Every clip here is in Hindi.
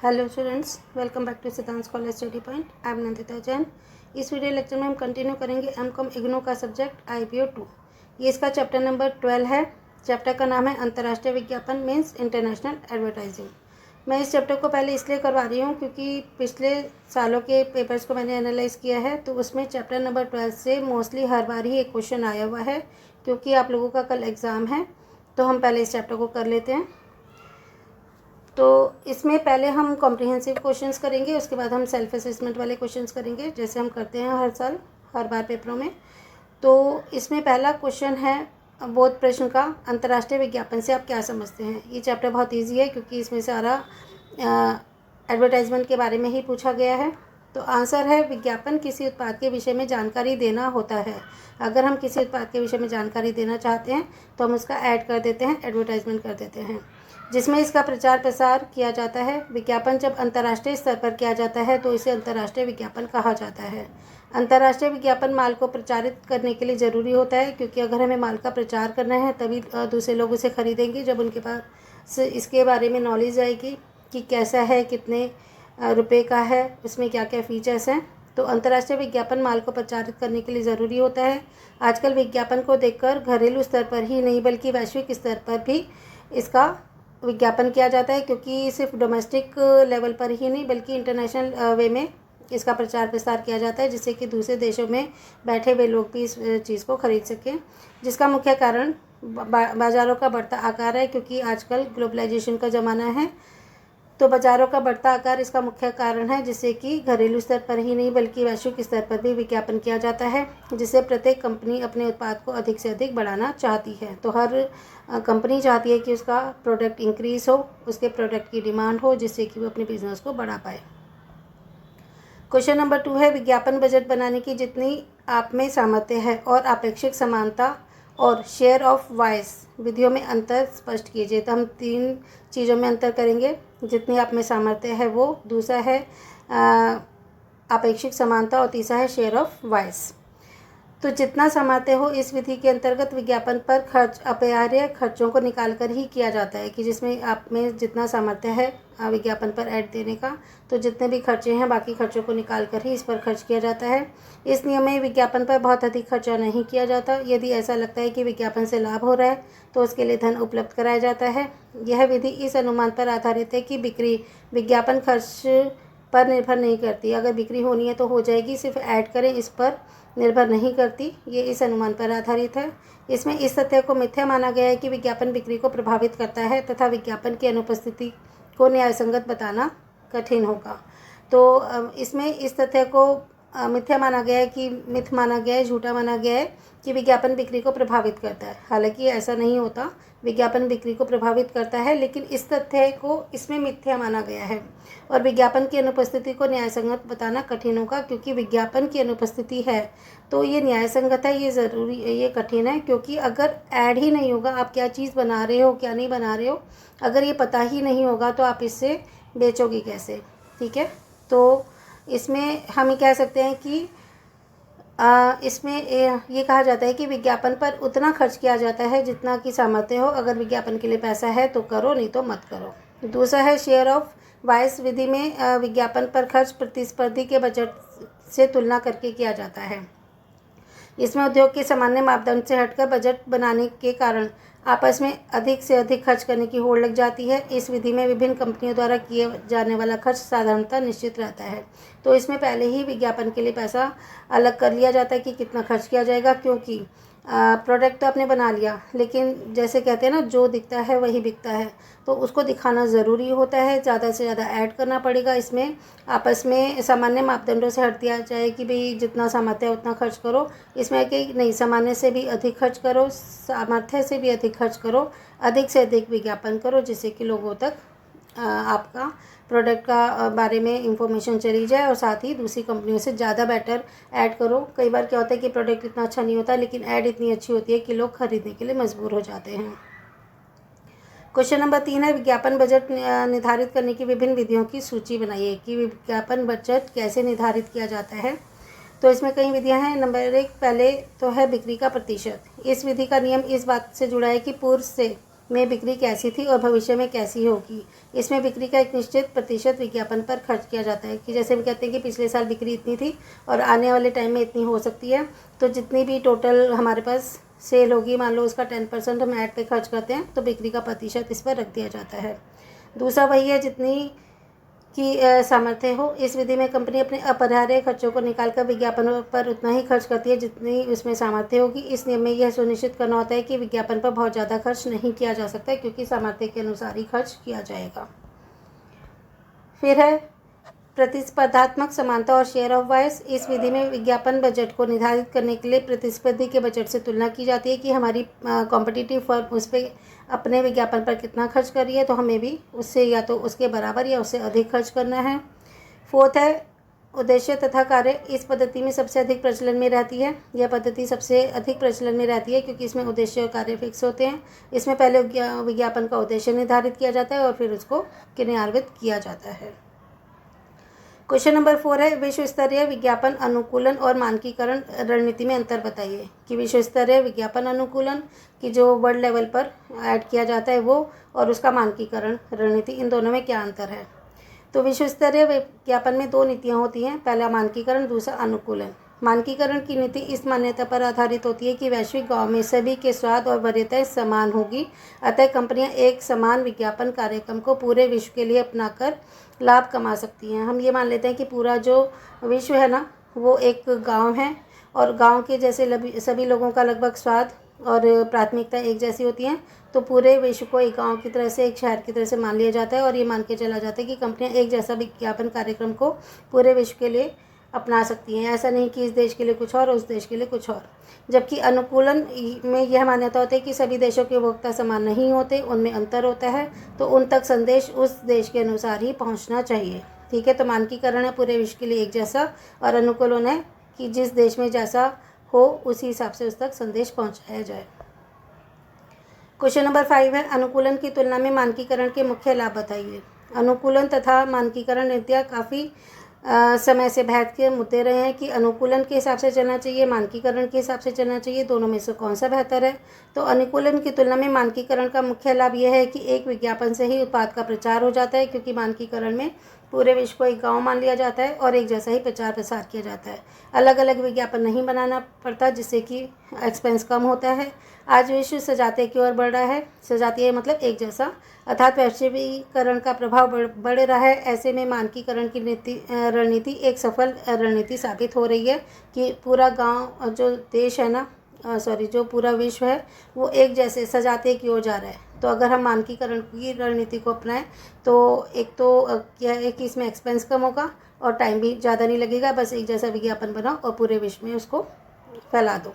Hello students, welcome back to Siddhant college study point. I am Nandita Jain. इस वीडियो लेक्चर में हम कंटिन्यू करेंगे एमकॉम इग्नू का सब्जेक्ट IPO 2। ये इसका चैप्टर नंबर 12 है। चैप्टर का नाम है अंतर्राष्ट्रीय विज्ञापन मीन्स इंटरनेशनल एडवर्टाइजिंग। मैं इस चैप्टर को पहले इसलिए करवा रही हूँ क्योंकि पिछले सालों के पेपर्स को मैंने एनालाइज किया है, तो उसमें चैप्टर नंबर 12 से मोस्टली हर बार ही एक क्वेश्चन आया हुआ है। क्योंकि आप लोगों का कल एग्ज़ाम है, तो हम पहले इस चैप्टर को कर लेते हैं। तो इसमें पहले हम कॉम्प्रिहेंसिव क्वेश्चंस करेंगे, उसके बाद हम सेल्फ असेसमेंट वाले क्वेश्चंस करेंगे, जैसे हम करते हैं हर साल हर बार पेपरों में। तो इसमें पहला क्वेश्चन है बोध प्रश्न का, अंतर्राष्ट्रीय विज्ञापन से आप क्या समझते हैं। ये चैप्टर बहुत इजी है क्योंकि इसमें सारा एडवर्टाइजमेंट के बारे में ही पूछा गया है। तो आंसर है विज्ञापन किसी उत्पाद के विषय में जानकारी देना होता है। अगर हम किसी उत्पाद के विषय में जानकारी देना चाहते हैं तो हम उसका ऐड कर देते हैं, एडवर्टाइजमेंट कर देते हैं, जिसमें इसका प्रचार प्रसार किया जाता है। विज्ञापन जब अंतर्राष्ट्रीय स्तर पर किया जाता है तो इसे अंतर्राष्ट्रीय विज्ञापन कहा जाता है। अंतर्राष्ट्रीय विज्ञापन माल को प्रचारित करने के लिए ज़रूरी होता है, क्योंकि अगर हमें माल का प्रचार करना है तभी दूसरे लोग उसे खरीदेंगे, जब उनके पास इसके बारे में नॉलेज आएगी कि कैसा है, कितने रुपए का है, उसमें क्या क्या फीचर्स हैं। तो अंतर्राष्ट्रीय विज्ञापन माल को प्रचारित करने के लिए ज़रूरी होता है। आजकल विज्ञापन को देखकर घरेलू स्तर पर ही नहीं बल्कि वैश्विक स्तर पर भी इसका विज्ञापन किया जाता है, क्योंकि सिर्फ डोमेस्टिक लेवल पर ही नहीं बल्कि इंटरनेशनल वे में इसका प्रचार प्रसार किया जाता है, जिससे कि दूसरे देशों में बैठे हुए लोग भी इस चीज़ को खरीद सकें। जिसका मुख्य कारण बाज़ारों का बढ़ता आकार है, क्योंकि आजकल ग्लोबलाइजेशन का ज़माना है। तो बाज़ारों का बढ़ता आकार इसका मुख्य कारण है, जिससे कि घरेलू स्तर पर ही नहीं बल्कि वैश्विक स्तर पर भी विज्ञापन किया जाता है, जिससे प्रत्येक कंपनी अपने उत्पाद को अधिक से अधिक बढ़ाना चाहती है। तो हर कंपनी चाहती है कि उसका प्रोडक्ट इंक्रीज़ हो, उसके प्रोडक्ट की डिमांड हो, जिससे कि वो अपने बिजनेस को बढ़ा पाए। क्वेश्चन नंबर 2 है विज्ञापन बजट बनाने की जितनी आप में सामर्थ्य है और अपेक्षित समानता और शेयर ऑफ वॉइस विधियों में अंतर स्पष्ट कीजिए। तो हम 3 चीज़ों में अंतर करेंगे, जितनी आप में सामर्थ्य है वो, दूसरा है अपेक्षित समानता और तीसरा है शेयर ऑफ वॉइस। तो जितना सामर्थ्य हो इस विधि के अंतर्गत विज्ञापन पर खर्च अपरिहार्य खर्चों को निकालकर ही किया जाता है, कि जिसमें आप में जितना सामर्थ्य है विज्ञापन पर ऐड देने का, तो जितने भी खर्चे हैं बाकी खर्चों को निकाल कर ही इस पर खर्च किया जाता है। इस नियम में विज्ञापन पर बहुत अधिक खर्चा नहीं किया जाता। यदि ऐसा लगता है कि विज्ञापन से लाभ हो रहा है तो उसके लिए धन उपलब्ध कराया जाता है। यह विधि इस अनुमान पर आधारित है कि बिक्री विज्ञापन खर्च पर निर्भर नहीं करती। अगर बिक्री होनी है तो हो जाएगी, सिर्फ ऐड करें इस पर निर्भर नहीं करती। ये इस अनुमान पर आधारित है। इसमें इस तथ्य को मिथ्या माना गया है कि विज्ञापन बिक्री को प्रभावित करता है तथा विज्ञापन की अनुपस्थिति को न्यायसंगत बताना कठिन होगा। तो इसमें इस तथ्य को मिथ्या माना गया है, कि मिथ माना गया है, झूठा माना गया है कि विज्ञापन बिक्री को प्रभावित करता है। हालांकि ऐसा नहीं होता, विज्ञापन बिक्री को प्रभावित करता है, लेकिन इस तथ्य को इसमें मिथ्या माना गया है। और विज्ञापन की अनुपस्थिति को न्यायसंगत बताना कठिन होगा, क्योंकि विज्ञापन की अनुपस्थिति है तो ये न्यायसंगत है, ये ज़रूरी, ये कठिन है। क्योंकि अगर ऐड ही नहीं होगा, आप क्या चीज़ बना रहे हो क्या नहीं बना रहे हो, अगर ये पता ही नहीं होगा तो आप इससे बेचोगे कैसे। ठीक है, तो इसमें हम ये कह सकते हैं कि इसमें ये कहा जाता है कि विज्ञापन पर उतना खर्च किया जाता है जितना कि सामर्थ्य हो। अगर विज्ञापन के लिए पैसा है तो करो, नहीं तो मत करो। दूसरा है शेयर ऑफ वॉइस विधि में विज्ञापन पर खर्च प्रतिस्पर्धी के बजट से तुलना करके किया जाता है। इसमें उद्योग के सामान्य मापदंड से हटकर बजट बनाने के कारण आपस में अधिक से अधिक खर्च करने की होड़ लग जाती है। इस विधि में विभिन्न कंपनियों द्वारा किए जाने वाला खर्च साधारणतः निश्चित रहता है। तो इसमें पहले ही विज्ञापन के लिए पैसा अलग कर लिया जाता है कि कितना खर्च किया जाएगा, क्योंकि प्रोडक्ट तो आपने बना लिया, लेकिन जैसे कहते हैं ना, जो दिखता है वही बिकता है, तो उसको दिखाना ज़रूरी होता है। ज़्यादा से ज़्यादा ऐड करना पड़ेगा। इसमें आपस में सामान्य मापदंडों से हट दिया जाए कि भाई जितना सामर्थ्य है उतना खर्च करो। इसमें कि नहीं, सामान्य से भी अधिक खर्च करो, सामर्थ्य से भी अधिक खर्च करो, अधिक से अधिक विज्ञापन करो, जिससे कि लोगों तक आपका प्रोडक्ट का बारे में इंफॉर्मेशन चली जाए, और साथ ही दूसरी कंपनियों से ज़्यादा बेटर ऐड करो। कई बार क्या होता है कि प्रोडक्ट इतना अच्छा नहीं होता, लेकिन ऐड इतनी अच्छी होती है कि लोग खरीदने के लिए मजबूर हो जाते हैं। क्वेश्चन नंबर 3 है विज्ञापन बजट निर्धारित करने की विभिन्न विधियों की सूची बनाइए, कि विज्ञापन बजट कैसे निर्धारित किया जाता है। तो इसमें कई विधियां हैं। नंबर 1 पहले तो है बिक्री का प्रतिशत। इस विधि का नियम इस बात से जुड़ा है कि पूर्व से में बिक्री कैसी थी और भविष्य में कैसी होगी। इसमें बिक्री का एक निश्चित प्रतिशत विज्ञापन पर खर्च किया जाता है कि जैसे हम कहते हैं कि पिछले साल बिक्री इतनी थी और आने वाले टाइम में इतनी हो सकती है, तो जितनी भी टोटल हमारे पास सेल होगी, मान लो उसका 10% हम ऐड पे खर्च करते हैं तो बिक्री का प्रतिशत इस पर रख दिया जाता है। दूसरा वही है जितनी की सामर्थ्य हो। इस विधि में कंपनी अपने अपरिहार्य खर्चों को निकालकर विज्ञापन पर उतना ही खर्च करती है जितनी उसमें सामर्थ्य होगी। इस नियम में यह सुनिश्चित करना होता है कि विज्ञापन पर बहुत ज़्यादा खर्च नहीं किया जा सकता है, क्योंकि सामर्थ्य के अनुसार ही खर्च किया जाएगा। फिर है प्रतिस्पर्धात्मक समानता और शेयर ऑफ वॉइस। इस विधि में विज्ञापन बजट को निर्धारित करने के लिए प्रतिस्पर्धी के बजट से तुलना की जाती है कि हमारी कॉम्पिटिटिव फर्म उस पर अपने विज्ञापन पर कितना खर्च कर रही है, तो हमें भी उससे या तो उसके बराबर या उससे अधिक खर्च करना है। फोर्थ है उद्देश्य तथा कार्य। इस पद्धति में सबसे अधिक प्रचलन में रहती है। यह पद्धति सबसे अधिक प्रचलन में रहती है क्योंकि इसमें उद्देश्य और कार्य फिक्स होते हैं। इसमें पहले विज्ञापन का उद्देश्य निर्धारित किया जाता है और फिर उसको क्रियान्वित किया जाता है। क्वेश्चन नंबर 4 है विश्व स्तरीय विज्ञापन अनुकूलन और मानकीकरण रणनीति में अंतर बताइए। कि विश्व स्तरीय विज्ञापन अनुकूलन की जो वर्ल्ड लेवल पर ऐड किया जाता है वो, और उसका मानकीकरण रणनीति, इन दोनों में क्या अंतर है। तो विश्व स्तरीय विज्ञापन में 2 नीतियाँ होती हैं, पहला मानकीकरण, दूसरा अनुकूलन। मानकीकरण की नीति इस मान्यता पर आधारित होती है कि वैश्विक गांव में सभी के स्वाद और वरीयताएं समान होगी, अतः कंपनियां एक समान विज्ञापन कार्यक्रम को पूरे विश्व के लिए अपनाकर लाभ कमा सकती हैं। हम ये मान लेते हैं कि पूरा जो विश्व है ना वो एक गांव है और गांव के जैसे सभी लोगों का लगभग स्वाद और प्राथमिकता एक जैसी होती हैं, तो पूरे विश्व को एक गांव की तरह से, एक शहर की तरह से मान लिया जाता है और ये मान के चला जाता है कि कंपनियां एक जैसा विज्ञापन कार्यक्रम को पूरे विश्व के लिए अपना सकती हैं। ऐसा नहीं कि इस देश के लिए कुछ और उस देश के लिए कुछ और। जबकि अनुकूलन में यह मान्यता होती है कि सभी देशों के उपभोक्ता समान नहीं होते, उनमें अंतर होता है, तो उन तक संदेश उस देश के अनुसार ही पहुंचना चाहिए। ठीक है, तो मानकीकरण है पूरे विश्व के लिए एक जैसा, और अनुकूलन है कि जिस देश में जैसा हो उसी हिसाब से उस तक संदेश पहुँचाया जाए। क्वेश्चन नंबर 5 है अनुकूलन की तुलना में मानकीकरण के मुख्य लाभ बताइए। अनुकूलन तथा मानकीकरण नीतियाँ काफ़ी समय से बहस के मुद्दे रहे हैं कि अनुकूलन के हिसाब से चलना चाहिए, मानकीकरण के हिसाब से चलना चाहिए, दोनों में से कौन सा बेहतर है। तो अनुकूलन की तुलना में मानकीकरण का मुख्य लाभ यह है कि एक विज्ञापन से ही उत्पाद का प्रचार हो जाता है, क्योंकि मानकीकरण में पूरे विश्व को एक गांव मान लिया जाता है और एक जैसा ही प्रचार प्रसार किया जाता है। अलग अलग विज्ञापन नहीं बनाना पड़ता, जिससे कि एक्सपेंस कम होता है। आज विश्व सजातीय की ओर बढ़ रहा है। सजातीय मतलब एक जैसा, अर्थात वैश्वीकरण का प्रभाव बढ़ रहा है। ऐसे में मानकीकरण की रणनीति एक सफल रणनीति साबित हो रही है कि पूरा गांव जो देश है ना जो पूरा विश्व है वो एक जैसे सजातीय की ओर जा रहा है। तो अगर हम मानकीकरण की रणनीति को अपनाएं तो एक तो क्या है कि इसमें एक्सपेंस कम होगा और टाइम भी ज़्यादा नहीं लगेगा। बस एक जैसा विज्ञापन बनाओ और पूरे विश्व में उसको फैला दो।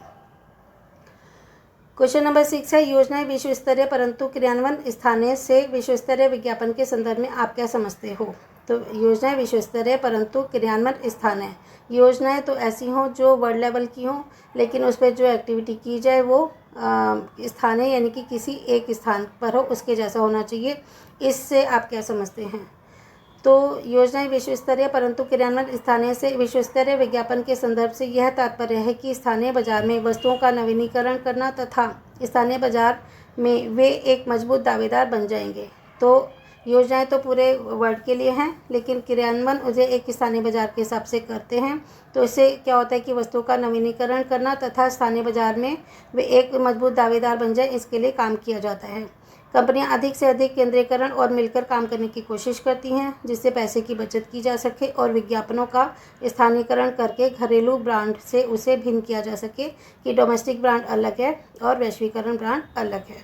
क्वेश्चन नंबर 6 है योजनाएं विश्व स्तरीय परंतु क्रियान्वयन स्थानीय से विश्व स्तरीय विज्ञापन के संदर्भ में आप क्या समझते हो। तो योजनाएं विश्व स्तरीय परंतु क्रियान्वयन स्थानीय। योजनाएं तो ऐसी हों जो वर्ल्ड लेवल की हों, लेकिन उस पर जो एक्टिविटी की जाए वो स्थानीय यानी कि किसी एक स्थान पर हो, उसके जैसा होना चाहिए। इससे आप क्या समझते हैं। तो योजनाएं विश्व स्तरीय परंतु क्रियान्वयन स्थानीय से विश्व स्तरीय विज्ञापन के संदर्भ से यह तात्पर्य है कि स्थानीय बाजार में वस्तुओं का नवीनीकरण करना तथा स्थानीय बाजार में वे एक मजबूत दावेदार बन जाएंगे। तो योजनाएं तो पूरे वर्ल्ड के लिए हैं, लेकिन क्रियान्वयन उसे एक स्थानीय बाजार के हिसाब से करते हैं। तो इससे क्या होता है कि वस्तुओं का नवीनीकरण करना तथा स्थानीय बाजार में वे एक मजबूत दावेदार बन जाए, इसके लिए काम किया जाता है। कंपनियां अधिक से अधिक केंद्रीकरण और मिलकर काम करने की कोशिश करती हैं, जिससे पैसे की बचत की जा सके और विज्ञापनों का स्थानीयकरण करके घरेलू ब्रांड से उसे भिन्न किया जा सके कि डोमेस्टिक ब्रांड अलग है और वैश्वीकरण ब्रांड अलग है।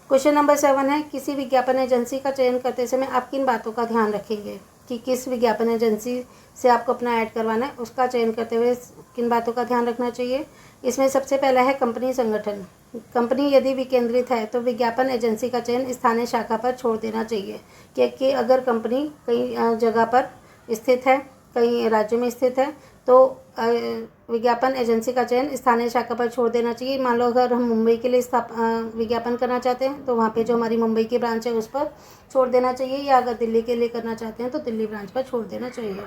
क्वेश्चन नंबर 7 है किसी विज्ञापन एजेंसी का चयन करते समय आप किन बातों का ध्यान रखेंगे। कि किस विज्ञापन एजेंसी से आपको अपना ऐड करवाना है, उसका चयन करते हुए किन बातों का ध्यान रखना चाहिए। इसमें सबसे पहला है कंपनी संगठन। कंपनी यदि विकेंद्रित है तो विज्ञापन एजेंसी का चयन स्थानीय शाखा पर छोड़ देना चाहिए, क्योंकि अगर कंपनी कई जगह पर स्थित है, कई राज्यों में स्थित है, तो विज्ञापन एजेंसी का चयन स्थानीय शाखा पर छोड़ देना चाहिए। मान लो अगर हम मुंबई के लिए विज्ञापन करना चाहते हैं तो वहाँ पे जो हमारी मुंबई की ब्रांच है उस पर छोड़ देना चाहिए, या अगर दिल्ली के लिए करना चाहते हैं तो दिल्ली ब्रांच पर छोड़ देना चाहिए।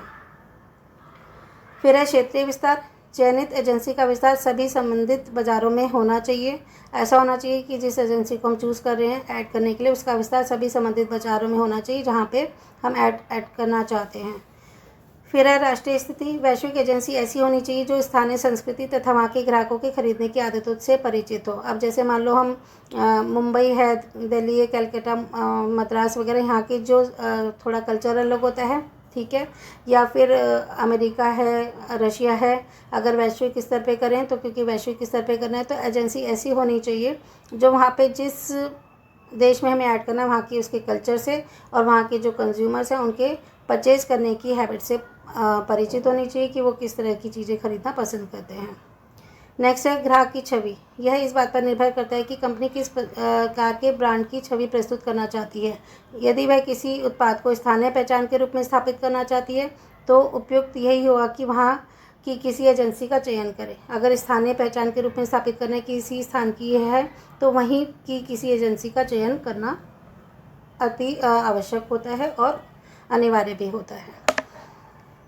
फिर है क्षेत्रीय विस्तार। चयनित एजेंसी का विस्तार सभी संबंधित बाज़ारों में होना चाहिए। ऐसा होना चाहिए कि जिस एजेंसी को हम चूज़ कर रहे हैं ऐड करने के लिए, उसका विस्तार सभी संबंधित बाज़ारों में होना चाहिए जहाँ पे हम ऐड करना चाहते हैं। फिर है राष्ट्रीय स्थिति। वैश्विक एजेंसी ऐसी होनी चाहिए जो स्थानीय संस्कृति तथा वहाँ के ग्राहकों के खरीदने की आदतों से परिचित हो। अब जैसे मान लो हम मुंबई है, दिल्ली है, कलकत्ता, मद्रास वगैरह, यहाँ के जो थोड़ा कल्चर अलग होता है, ठीक है, या फिर अमेरिका है, रशिया है, अगर वैश्विक स्तर पे करें तो, क्योंकि वैश्विक स्तर पे करना है तो एजेंसी ऐसी होनी चाहिए जो वहाँ पे जिस देश में हमें ऐड करना है वहाँ की उसके कल्चर से और वहाँ के जो कंज्यूमर्स हैं उनके परचेज़ करने की हैबिट से परिचित होनी चाहिए कि वो किस तरह की चीज़ें खरीदना पसंद करते हैं। नेक्स्ट है ग्राहक की छवि। यह इस बात पर निर्भर करता है कि कंपनी किस प्रकार के ब्रांड की छवि प्रस्तुत करना चाहती है। यदि वह किसी उत्पाद को स्थानीय पहचान के रूप में स्थापित करना चाहती है तो उपयुक्त यही होगा कि वहाँ की किसी एजेंसी का चयन करें। अगर स्थानीय पहचान के रूप में स्थापित करने किसी स्थान की है तो वहीं की किसी एजेंसी का चयन करना अति आवश्यक होता है और अनिवार्य भी होता है।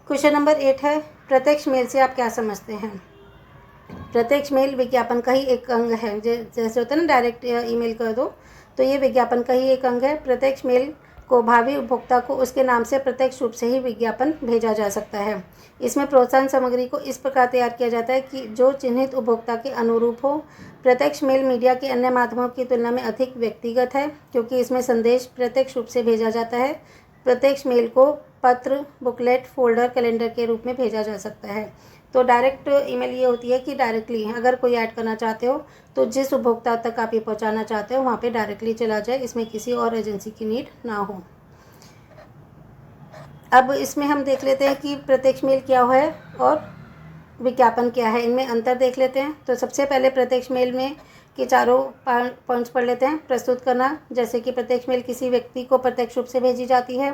क्वेश्चन नंबर 8 है, प्रत्यक्ष मेल से आप क्या समझते हैं? प्रत्यक्ष मेल विज्ञापन का ही एक अंग है। जैसे होता है ना डायरेक्ट ईमेल कर दो, तो ये विज्ञापन का ही एक अंग है। प्रत्यक्ष मेल को भावी उपभोक्ता को उसके नाम से प्रत्यक्ष रूप से ही विज्ञापन भेजा जा सकता है। इसमें प्रोत्साहन सामग्री को इस प्रकार तैयार किया जाता है कि जो चिन्हित उपभोक्ता के अनुरूप हो। प्रत्यक्ष मेल मीडिया के अन्य माध्यमों की तुलना में अधिक व्यक्तिगत है क्योंकि इसमें संदेश प्रत्यक्ष रूप से भेजा जाता है। प्रत्यक्ष मेल को पत्र, बुकलेट, फोल्डर, कैलेंडर के रूप में भेजा जा सकता है। तो डायरेक्ट ईमेल ये होती है कि डायरेक्टली अगर कोई ऐड करना चाहते हो तो जिस उपभोक्ता तक आप ये पहुंचाना चाहते हो वहाँ पे डायरेक्टली चला जाए, इसमें किसी और एजेंसी की नीड ना हो। अब इसमें हम देख लेते हैं कि प्रत्यक्ष मेल क्या है और विज्ञापन क्या है, इनमें अंतर देख लेते हैं। तो सबसे पहले प्रत्यक्ष मेल में के चारों पॉइंट्स पढ़ लेते हैं। प्रस्तुत करना, जैसे कि प्रत्यक्ष मेल किसी व्यक्ति को प्रत्यक्ष रूप से भेजी जाती है।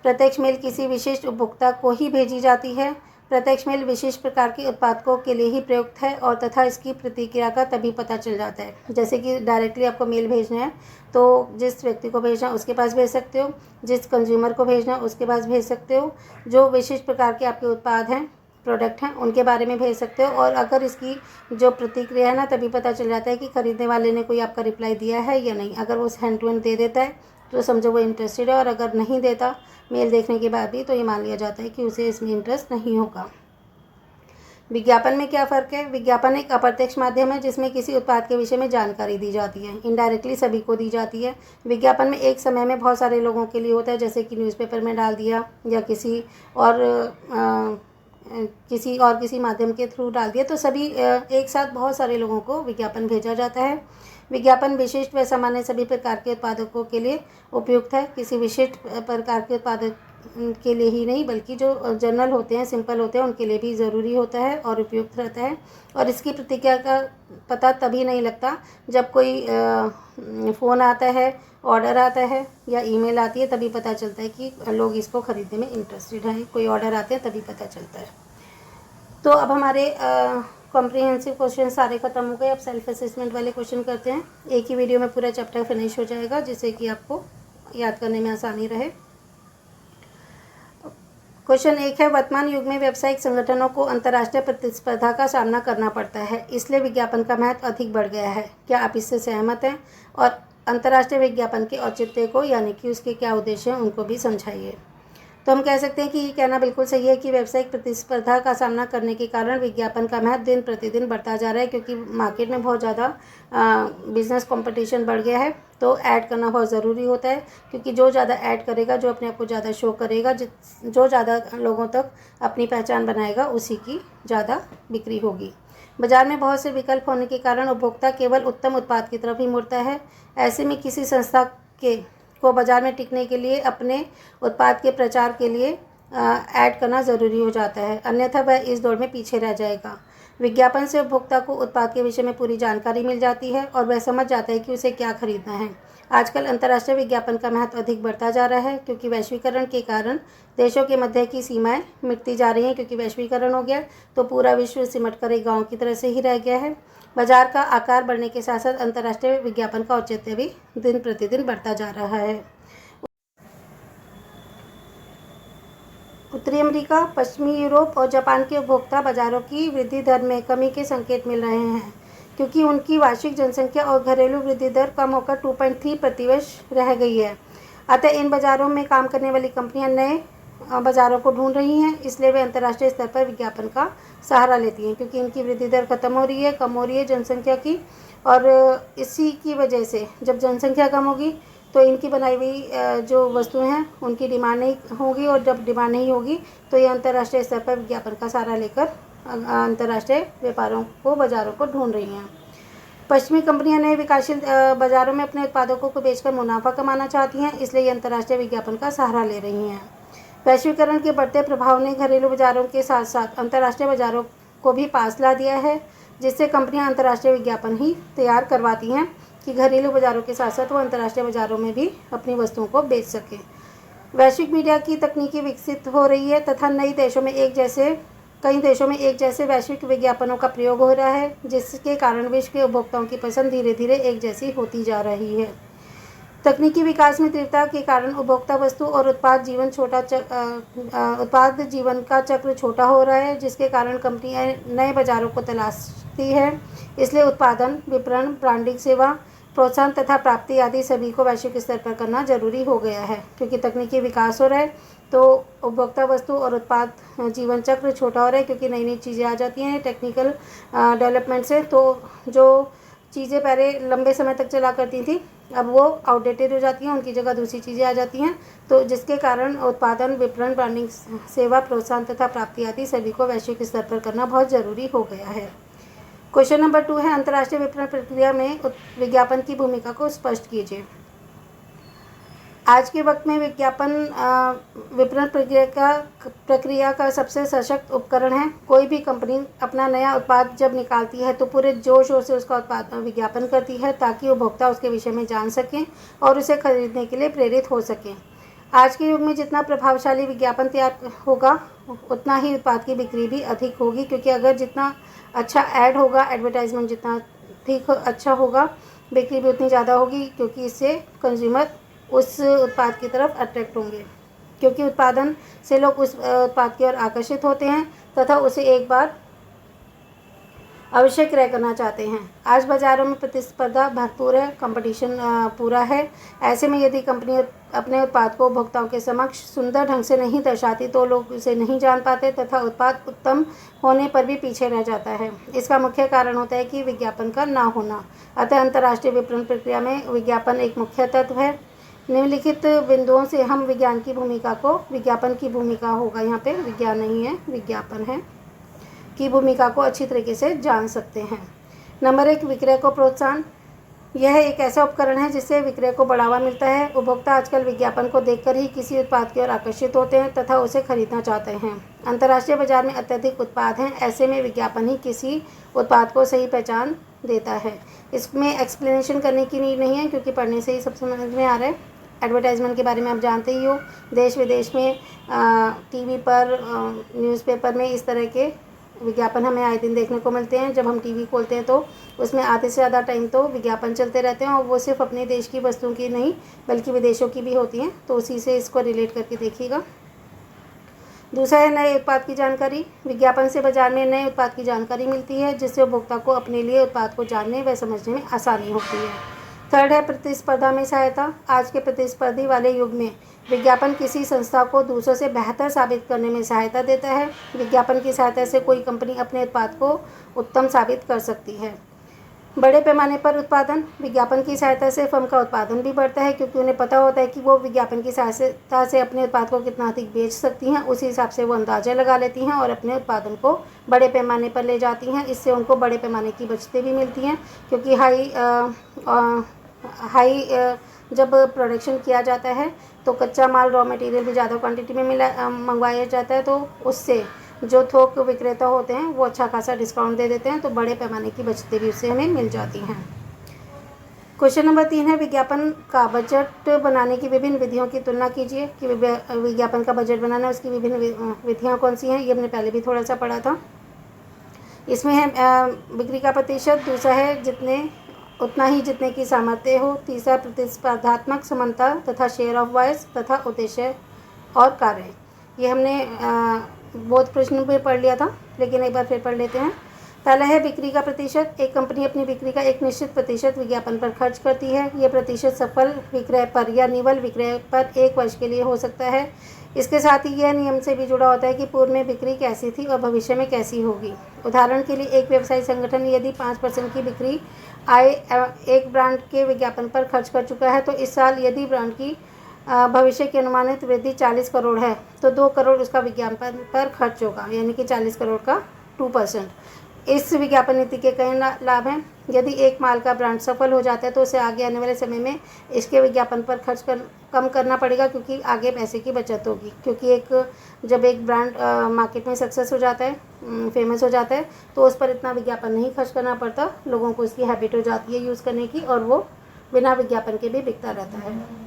प्रत्यक्ष मेल किसी विशिष्ट उपभोक्ता को ही भेजी जाती है। प्रत्यक्ष मेल विशिष्ट प्रकार के उत्पादकों के लिए ही प्रयुक्त है और तथा इसकी प्रतिक्रिया का तभी पता चल जाता है। जैसे कि डायरेक्टली आपको मेल भेजना है तो जिस व्यक्ति को भेजना है उसके पास भेज सकते हो, जिस कंज्यूमर को भेजना है उसके पास भेज सकते हो, जो विशिष्ट प्रकार के आपके उत्पाद हैं, प्रोडक्ट हैं, उनके बारे में भेज सकते हो। और अगर इसकी जो प्रतिक्रिया है ना तभी पता चल जाता है कि खरीदने वाले ने कोई आपका रिप्लाई दिया है या नहीं। अगर वो हैंड टू हैंड दे देता है तो समझो वो इंटरेस्टेड है, और अगर नहीं देता मेल देखने के बाद भी तो ये मान लिया जाता है कि उसे इसमें इंटरेस्ट नहीं होगा। विज्ञापन में क्या फ़र्क है? विज्ञापन एक अप्रत्यक्ष माध्यम है जिसमें किसी उत्पाद के विषय में जानकारी दी जाती है, इनडायरेक्टली सभी को दी जाती है। विज्ञापन में एक समय में बहुत सारे लोगों के लिए होता है, जैसे कि न्यूज़पेपर में डाल दिया या किसी किसी माध्यम के थ्रू डाल दिया, तो सभी एक साथ बहुत सारे लोगों को विज्ञापन भेजा जाता है। विज्ञापन विशिष्ट व सामान्य सभी प्रकार के उत्पादकों के लिए उपयुक्त है, किसी विशिष्ट प्रकार के उत्पादक के लिए ही नहीं बल्कि जो जनरल होते हैं, सिंपल होते हैं, उनके लिए भी ज़रूरी होता है और उपयुक्त रहता है। और इसकी प्रतिक्रिया का पता तभी नहीं लगता जब कोई फ़ोन आता है, ऑर्डर आता है या ईमेल आती है, तभी पता चलता है कि लोग इसको ख़रीदने में इंटरेस्टेड हैं। कोई ऑर्डर आते हैं तभी पता चलता है। तो अब हमारे कॉम्प्रिहेंसिव क्वेश्चन सारे ख़त्म हो गए। अब सेल्फ असेसमेंट वाले क्वेश्चन करते हैं। एक ही वीडियो में पूरा चैप्टर फिनिश हो जाएगा जिससे कि आपको याद करने में आसानी रहे। क्वेश्चन 1 है, वर्तमान युग में व्यावसायिक संगठनों को अंतर्राष्ट्रीय प्रतिस्पर्धा का सामना करना पड़ता है, इसलिए विज्ञापन का महत्व अधिक बढ़ गया है। क्या आप इससे सहमत हैं? और अंतर्राष्ट्रीय विज्ञापन के औचित्य को, यानी कि उसके क्या उद्देश्य हैं, उनको भी समझाइए। तो हम कह सकते हैं कि ये कहना बिल्कुल सही है कि व्यावसायिक प्रतिस्पर्धा का सामना करने के कारण विज्ञापन का महत्व दिन प्रतिदिन बढ़ता जा रहा है, क्योंकि मार्केट में बहुत ज़्यादा बिजनेस कंपटीशन बढ़ गया है। तो ऐड करना बहुत ज़रूरी होता है, क्योंकि जो ज़्यादा ऐड करेगा, जो अपने आप को ज़्यादा शो करेगा, जो ज़्यादा लोगों तक अपनी पहचान बनाएगा, उसी की ज़्यादा बिक्री होगी। बाजार में बहुत से विकल्प होने के कारण उपभोक्ता केवल उत्तम उत्पाद की तरफ ही मुड़ता है। ऐसे में किसी संस्था को बाजार में टिकने के लिए अपने उत्पाद के प्रचार के लिए ऐड करना ज़रूरी हो जाता है, अन्यथा वह इस दौड़ में पीछे रह जाएगा। विज्ञापन से उपभोक्ता को उत्पाद के विषय में पूरी जानकारी मिल जाती है और वह समझ जाता है कि उसे क्या खरीदना है। आजकल अंतर्राष्ट्रीय विज्ञापन का महत्व अधिक बढ़ता जा रहा है, क्योंकि वैश्वीकरण के कारण देशों के मध्य की सीमाएं मिटती जा रही हैं। क्योंकि वैश्वीकरण हो गया तो पूरा विश्व सिमट कर एक गाँव की तरह से ही रह गया है। बाजार का आकार बढ़ने के साथ साथ अंतर्राष्ट्रीय विज्ञापन का औचित्य भी दिन प्रतिदिन बढ़ता जा रहा है। उत्तरी अमेरिका, पश्चिमी यूरोप और जापान के उपभोक्ता बाजारों की वृद्धि दर में कमी के संकेत मिल रहे हैं, क्योंकि उनकी वार्षिक जनसंख्या और घरेलू वृद्धि दर कम होकर 2.3% रह गई है। अतः इन बाज़ारों में काम करने वाली कंपनियां नए बाज़ारों को ढूंढ रही हैं, इसलिए वे अंतर्राष्ट्रीय स्तर पर विज्ञापन का सहारा लेती हैं, क्योंकि इनकी वृद्धि दर कम हो रही है जनसंख्या की। और इसी की वजह से जब जनसंख्या कम होगी तो इनकी बनाई हुई जो वस्तुएं हैं उनकी डिमांड नहीं होगी, और जब डिमांड नहीं होगी तो ये अंतर्राष्ट्रीय स्तर पर विज्ञापन का सहारा लेकर अंतर्राष्ट्रीय व्यापारों को बाज़ारों को ढूंढ रही हैं। पश्चिमी कंपनियां नए विकासशील बाज़ारों में अपने उत्पादों को बेचकर मुनाफा कमाना चाहती हैं, इसलिए ये अंतर्राष्ट्रीय विज्ञापन का सहारा ले रही हैं। वैश्वीकरण के बढ़ते प्रभाव ने घरेलू बाज़ारों के साथ साथ अंतर्राष्ट्रीय बाज़ारों को भी पास ला दिया है, जिससे कंपनियां अंतर्राष्ट्रीय विज्ञापन ही तैयार करवाती हैं कि घरेलू बाज़ारों के साथ साथ वो अंतर्राष्ट्रीय बाज़ारों में भी अपनी वस्तुओं को बेच सकें। वैश्विक मीडिया की तकनीकी विकसित हो रही है तथा कई देशों में एक जैसे वैश्विक विज्ञापनों का प्रयोग हो रहा है, जिसके कारण विश्व के उपभोक्ताओं की पसंद धीरे धीरे एक जैसी होती जा रही है। तकनीकी विकास में तीव्रता के कारण उपभोक्ता वस्तु और उत्पाद जीवन का चक्र छोटा हो रहा है, जिसके कारण कंपनियां नए बाज़ारों को तलाशती है। इसलिए उत्पादन, विपणन, ब्रांडिंग, सेवा प्रोत्साहन तथा प्राप्ति आदि सभी को वैश्विक स्तर पर करना जरूरी हो गया है, क्योंकि तकनीकी विकास हो रहा है तो उपभोक्ता वस्तु और उत्पाद जीवन चक्र छोटा हो रहा है, क्योंकि नई नई चीज़ें आ जाती हैं टेक्निकल डेवलपमेंट से। तो जो चीज़ें पहले लंबे समय तक चला करती थी अब वो आउटडेटेड हो जाती हैं, उनकी जगह दूसरी चीज़ें आ जाती हैं, तो जिसके कारण उत्पादन, विपणन, ब्रांडिंग, सेवा प्रोत्साहन तथा प्राप्ति आदि सभी को वैश्विक स्तर पर करना बहुत ज़रूरी हो गया है। क्वेश्चन नंबर 2 है, अंतर्राष्ट्रीय विपणन प्रक्रिया में विज्ञापन की भूमिका को स्पष्ट कीजिए। आज के वक्त में विज्ञापन विपणन प्रक्रिया का सबसे सशक्त उपकरण है। कोई भी कंपनी अपना नया उत्पाद जब निकालती है तो पूरे जोश शोर से उसका उत्पाद विज्ञापन करती है, ताकि उपभोक्ता उसके विषय में जान सकें और उसे खरीदने के लिए प्रेरित हो सकें। आज के युग में जितना प्रभावशाली विज्ञापन तैयार होगा उतना ही उत्पाद की बिक्री भी अधिक होगी, क्योंकि अगर जितना अच्छा ऐड होगा, एडवर्टाइजमेंट जितना ठीक अच्छा होगा, बिक्री भी उतनी ज़्यादा होगी, क्योंकि इससे कंज्यूमर उस उत्पाद की तरफ अट्रैक्ट होंगे, क्योंकि उत्पादन से लोग उस उत्पाद की ओर आकर्षित होते हैं तथा उसे एक बार अवश्य क्रय करना चाहते हैं। आज बाज़ारों में प्रतिस्पर्धा भरपूर है, कंपटीशन पूरा है। ऐसे में यदि कंपनी अपने उत्पाद को उपभोक्ताओं के समक्ष सुंदर ढंग से नहीं दर्शाती तो लोग उसे नहीं जान पाते तथा उत्पाद उत्तम होने पर भी पीछे रह जाता है। इसका मुख्य कारण होता है कि विज्ञापन का ना होना। अतः अंतर्राष्ट्रीय विपणन प्रक्रिया में विज्ञापन एक मुख्य तत्व है। निम्नलिखित बिंदुओं से हम विज्ञापन की भूमिका होगा, यहाँ पे विज्ञान नहीं है विज्ञापन है, की भूमिका को अच्छी तरीके से जान सकते हैं। नंबर 1, विक्रय को प्रोत्साहन। यह एक ऐसा उपकरण है जिससे विक्रय को बढ़ावा मिलता है। उपभोक्ता आजकल विज्ञापन को देखकर ही किसी उत्पाद की ओर आकर्षित होते हैं तथा उसे खरीदना चाहते हैं। अंतर्राष्ट्रीय बाजार में अत्यधिक उत्पाद हैं, ऐसे में विज्ञापन ही किसी उत्पाद को सही पहचान देता है। इसमें एक्सप्लेनेशन करने की नीड नहीं है, क्योंकि पढ़ने से ही सब समझ में आ रहा है। एडवर्टाइजमेंट के बारे में आप जानते ही हो, देश विदेश में टीवी पर, न्यूज़पेपर में इस तरह के विज्ञापन हमें आए दिन देखने को मिलते हैं। जब हम टीवी खोलते हैं तो उसमें आधे से ज़्यादा टाइम तो विज्ञापन चलते रहते हैं, और वो सिर्फ अपने देश की वस्तुओं की नहीं बल्कि विदेशों की भी होती हैं, तो उसी से इसको रिलेट करके देखिएगा। दूसरा है नए उत्पाद की जानकारी। विज्ञापन से बाजार में नए उत्पाद की जानकारी मिलती है, जिससे उपभोक्ता को अपने लिए उत्पाद को जानने व समझने में आसानी होती है। थर्ड है प्रतिस्पर्धा में सहायता। आज के प्रतिस्पर्धी वाले युग में विज्ञापन किसी संस्था को दूसरों से बेहतर साबित करने में सहायता देता है। विज्ञापन की सहायता से कोई कंपनी अपने उत्पाद को उत्तम साबित कर सकती है। बड़े पैमाने पर उत्पादन। विज्ञापन की सहायता से फर्म का उत्पादन भी बढ़ता है, क्योंकि उन्हें पता होता है कि वो विज्ञापन की सहायता से अपने उत्पाद को कितना अधिक बेच सकती हैं। उसी हिसाब से वो अंदाज़ा लगा लेती हैं और अपने उत्पादन को बड़े पैमाने पर ले जाती हैं। इससे उनको बड़े पैमाने की बचतें भी मिलती हैं, क्योंकि हाई जब प्रोडक्शन किया जाता है तो कच्चा माल, रॉ मटेरियल भी ज़्यादा क्वांटिटी में मंगवाया जाता है, तो उससे जो थोक विक्रेता होते हैं वो अच्छा खासा डिस्काउंट दे देते हैं, तो बड़े पैमाने की बचतें भी उससे हमें मिल जाती हैं। क्वेश्चन नंबर 3 है, विज्ञापन का बजट बनाने की विभिन्न विधियों की तुलना कीजिए कि विज्ञापन का बजट बनाना उसकी विभिन्न विधियाँ कौन सी हैं। ये हमने पहले भी थोड़ा सा पढ़ा था। इसमें है बिक्री का प्रतिशत, दूसरा है उतना ही जितने की सामर्थ्य हो, तीसरा प्रतिस्पर्धात्मक समानता तथा शेयर ऑफ वॉइस तथा उद्देश्य और कार्य। ये हमने बहुत प्रश्न में पढ़ लिया था, लेकिन एक बार फिर पढ़ लेते हैं। पहला है बिक्री का प्रतिशत। एक कंपनी अपनी बिक्री का एक निश्चित प्रतिशत विज्ञापन पर खर्च करती है। यह प्रतिशत सफल विक्रय पर या निवल विक्रय पर 1 वर्ष के लिए हो सकता है। इसके साथ ही यह नियम से भी जुड़ा होता है कि पूर्व में बिक्री कैसी थी और भविष्य में कैसी होगी। उदाहरण के लिए एक व्यवसायी संगठन यदि 5% की बिक्री आय एक ब्रांड के विज्ञापन पर खर्च कर चुका है, तो इस साल यदि ब्रांड की भविष्य की अनुमानित वृद्धि 40 करोड़ है, तो 2 करोड़ उसका विज्ञापन पर खर्च होगा, यानी कि 40 करोड़ का 2%। इस विज्ञापन नीति के कई लाभ हैं। यदि एक माल का ब्रांड सफल हो जाता है, तो उसे आगे आने वाले समय में इसके विज्ञापन पर खर्च कम करना पड़ेगा, क्योंकि आगे पैसे की बचत होगी। क्योंकि जब एक ब्रांड मार्केट में सक्सेस हो जाता है, फेमस हो जाता है, तो उस पर इतना विज्ञापन नहीं खर्च करना पड़ता। लोगों को इसकी हैबिट हो जाती है यूज़ करने की, और वो बिना विज्ञापन के भी बिकता रहता है।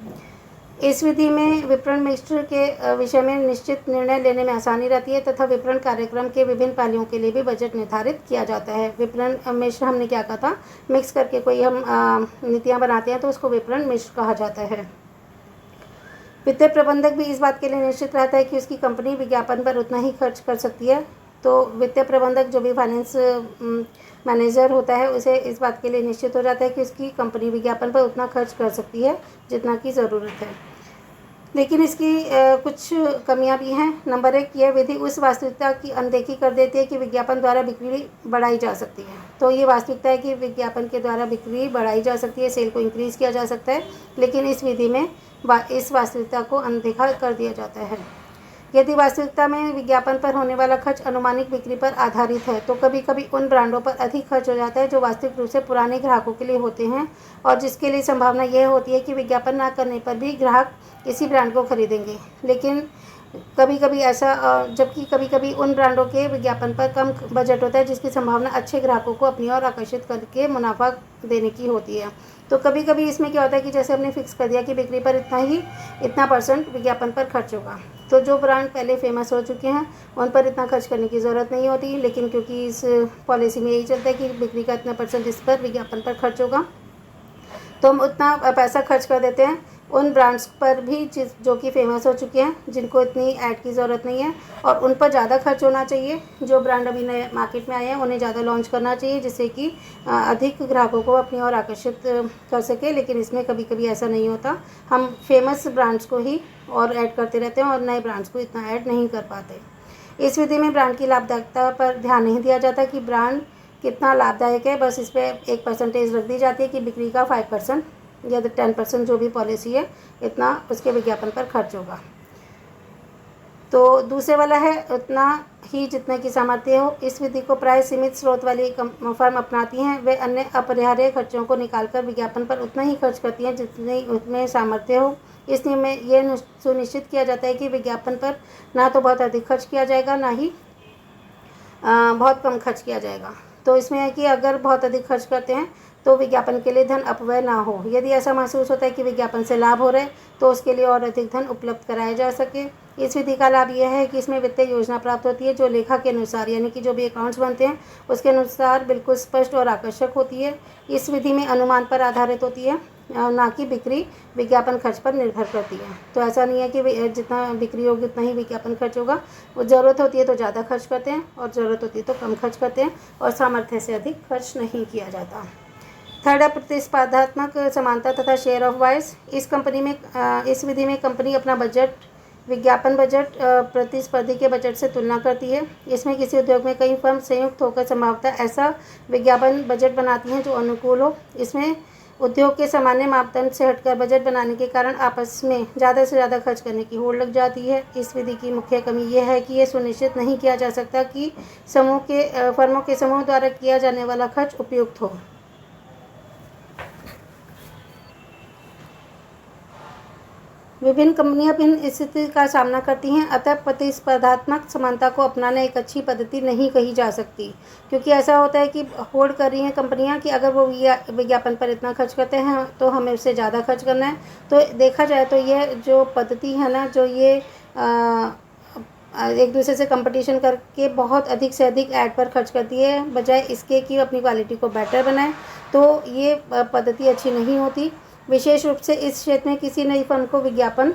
इस विधि में विपणन मिश्र के विषय में निश्चित निर्णय लेने में आसानी रहती है तथा विपणन कार्यक्रम के विभिन्न पहलुओं के लिए भी बजट निर्धारित किया जाता है। विपणन मिश्र हमने क्या कहा था, मिक्स करके कोई हम नीतियाँ बनाते हैं तो उसको विपणन मिश्र कहा जाता है। वित्तीय प्रबंधक भी इस बात के लिए निश्चित रहता है कि उसकी कंपनी विज्ञापन पर उतना ही खर्च कर सकती है। तो वित्तीय प्रबंधक जो भी फाइनेंस मैनेजर होता है, उसे इस बात के लिए निश्चित हो जाता है कि उसकी कंपनी विज्ञापन पर उतना खर्च कर सकती है जितना की ज़रूरत है। लेकिन इसकी कुछ कमियां भी हैं। नंबर 1, यह विधि उस वास्तविकता की अनदेखी कर देती है कि विज्ञापन द्वारा बिक्री बढ़ाई जा सकती है। तो ये वास्तविकता है कि विज्ञापन के द्वारा बिक्री बढ़ाई जा सकती है, सेल को इंक्रीज़ किया जा सकता है, लेकिन इस विधि में इस वास्तविकता को अनदेखा कर दिया जाता है। यदि वास्तविकता में विज्ञापन पर होने वाला खर्च अनुमानित बिक्री पर आधारित है, तो कभी कभी उन ब्रांडों पर अधिक खर्च हो जाता है जो वास्तविक रूप से पुराने ग्राहकों के लिए होते हैं, और जिसके लिए संभावना यह होती है कि विज्ञापन न करने पर भी ग्राहक इसी ब्रांड को खरीदेंगे। लेकिन कभी कभी ऐसा जबकि कभी कभी उन ब्रांडों के विज्ञापन पर कम बजट होता है जिसकी संभावना अच्छे ग्राहकों को अपनी ओर आकर्षित करके मुनाफा देने की होती है। तो कभी कभी इसमें क्या होता है कि जैसे हमने फिक्स कर दिया कि बिक्री पर इतना % विज्ञापन पर खर्च होगा, तो जो ब्रांड पहले फेमस हो चुके हैं उन पर इतना खर्च करने की ज़रूरत नहीं होती। लेकिन क्योंकि इस पॉलिसी में यही चलता है कि बिक्री का इतना % इस पर विज्ञापन पर खर्च होगा, तो हम उतना पैसा खर्च कर देते हैं उन ब्रांड्स पर भी जो कि फेमस हो चुके हैं, जिनको इतनी ऐड की ज़रूरत नहीं है, और उन पर ज़्यादा खर्च होना चाहिए। जो ब्रांड अभी नए मार्केट में आए हैं उन्हें ज़्यादा लॉन्च करना चाहिए, जिससे कि अधिक ग्राहकों को अपनी ओर आकर्षित कर सके। लेकिन इसमें कभी कभी ऐसा नहीं होता, हम फेमस ब्रांड्स को ही और ऐड करते रहते हैं और नए ब्रांड्स को इतना ऐड नहीं कर पाते। इस विधि में ब्रांड की लाभदायकता पर ध्यान नहीं दिया जाता कि ब्रांड कितना लाभदायक है, बस इस पर एक % रख दी जाती है कि बिक्री का 5% या 10% जो भी पॉलिसी है, इतना उसके विज्ञापन पर खर्च होगा। तो दूसरे वाला है उतना ही जितने की सामर्थ्य हो। इस विधि को प्राय सीमित स्रोत वाली फर्म अपनाती हैं। वे अन्य अपरिहार्य खर्चों को निकालकर विज्ञापन पर उतना ही खर्च करती हैं जितनी उनमें सामर्थ्य हो। इस नियम में यह सुनिश्चित किया जाता है कि विज्ञापन पर ना तो बहुत अधिक खर्च किया जाएगा, ना ही बहुत कम खर्च किया जाएगा। तो इसमें है कि अगर बहुत अधिक खर्च करते हैं तो विज्ञापन के लिए धन अपव्यय ना हो। यदि ऐसा महसूस होता है कि विज्ञापन से लाभ हो रहे हैं, तो उसके लिए और अधिक धन उपलब्ध कराया जा सके। इस विधि का लाभ यह है कि इसमें वित्तीय योजना प्राप्त होती है जो लेखा के अनुसार, यानी कि जो भी अकाउंट्स बनते हैं उसके अनुसार बिल्कुल स्पष्ट और आकर्षक होती है। इस विधि में अनुमान पर आधारित होती है, ना कि बिक्री विज्ञापन खर्च पर निर्भर करती है। तो ऐसा नहीं है कि जितना बिक्री होगी उतना ही विज्ञापन खर्च होगा। वो ज़रूरत होती है तो ज़्यादा खर्च करते हैं, और ज़रूरत होती है तो कम खर्च करते हैं, और सामर्थ्य से अधिक खर्च नहीं किया जाता। थर्ड है प्रतिस्पर्धात्मक समानता तथा शेयर ऑफ वॉइस। इस विधि में कंपनी अपना विज्ञापन बजट प्रतिस्पर्धी के बजट से तुलना करती है। इसमें किसी उद्योग में कई फर्म संयुक्त होकर संभवतः ऐसा विज्ञापन बजट बनाती हैं जो अनुकूल हो। इसमें उद्योग के सामान्य मापदंड से हटकर बजट बनाने के कारण आपस में ज़्यादा से ज़्यादा खर्च करने की होड़ लग जाती है। इस विधि की मुख्य कमी यह है कि यह सुनिश्चित नहीं किया जा सकता कि फर्मों के समूह द्वारा किया जाने वाला खर्च उपयुक्त हो। विभिन्न कंपनियां भिन्न स्थिति का सामना करती हैं, अतः प्रतिस्पर्धात्मक समानता को अपनाना एक अच्छी पद्धति नहीं कही जा सकती। क्योंकि ऐसा होता है कि होड़ कर रही हैं कंपनियां कि अगर वो विज्ञापन पर इतना खर्च करते हैं तो हमें उससे ज़्यादा खर्च करना है। तो देखा जाए तो यह जो पद्धति है ना, जो ये एक दूसरे से कंपटीशन करके बहुत अधिक से अधिक ऐड पर खर्च करती है, बजाय इसके कि अपनी क्वालिटी को बेटर बनाए, तो ये पद्धति अच्छी नहीं होती। विशेष रूप से इस क्षेत्र में किसी नई फर्म को विज्ञापन